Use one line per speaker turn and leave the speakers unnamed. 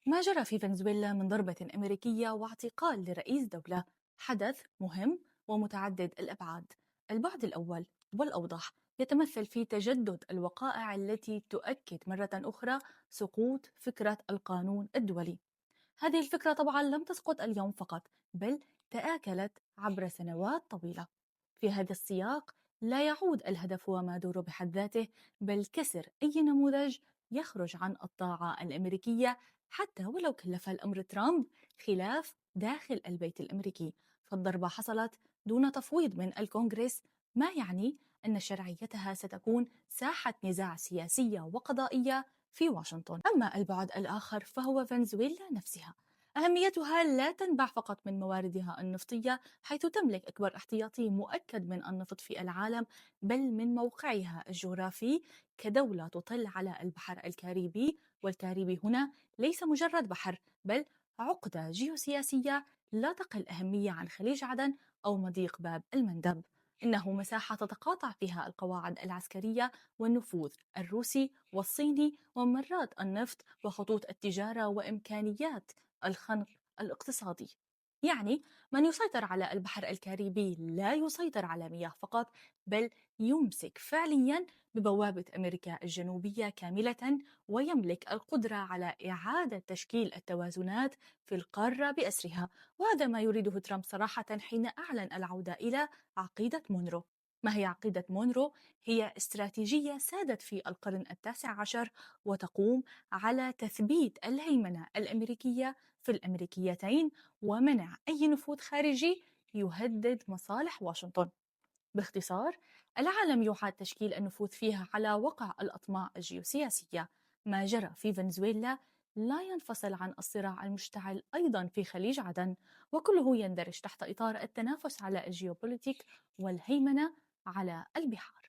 ما جرى في فنزويلا من ضربة أمريكية واعتقال لرئيس دولة حدث مهم ومتعدد الأبعاد. البعد الأول والأوضح يتمثل في تجدد الوقائع التي تؤكد مرة أخرى سقوط فكرة القانون الدولي. هذه الفكرة طبعا لم تسقط اليوم فقط، بل تآكلت عبر سنوات طويلة. في هذا السياق لا يعود الهدف هو ما دور بحد ذاته، بل كسر أي نموذج يخرج عن الطاعة الأمريكية، حتى ولو كلف الأمر ترامب خلاف داخل البيت الأمريكي. فالضربة حصلت دون تفويض من الكونغرس، ما يعني أن شرعيتها ستكون ساحة نزاع سياسية وقضائية في واشنطن. أما البعد الآخر فهو فنزويلا نفسها. أهميتها لا تنبع فقط من مواردها النفطية، حيث تملك أكبر احتياطي مؤكد من النفط في العالم، بل من موقعها الجغرافي كدولة تطل على البحر الكاريبي. والكاريبي هنا ليس مجرد بحر، بل عقدة جيوسياسية لا تقل أهمية عن خليج عدن أو مضيق باب المندب. إنه مساحة تتقاطع فيها القواعد العسكرية والنفوذ الروسي والصيني وممرات النفط وخطوط التجارة وإمكانيات الخنق الاقتصادي. يعني من يسيطر على البحر الكاريبي لا يسيطر على مياه فقط، بل يمسك فعليا ببوابة أمريكا الجنوبية كاملة، ويملك القدرة على إعادة تشكيل التوازنات في القارة بأسرها. وهذا ما يريده ترامب صراحة حين أعلن العودة إلى عقيدة مونرو. ما هي عقيدة مونرو؟ هي استراتيجية سادت في القرن التاسع عشر، وتقوم على تثبيت الهيمنة الأمريكية في الأمريكيتين ومنع أي نفوذ خارجي يهدد مصالح واشنطن. باختصار، العالم يعاد تشكيل النفوذ فيها على وقع الأطماع الجيوسياسية. ما جرى في فنزويلا لا ينفصل عن الصراع المشتعل أيضا في خليج عدن، وكله يندرج تحت إطار التنافس على الجيوبوليتيك والهيمنة على البحار.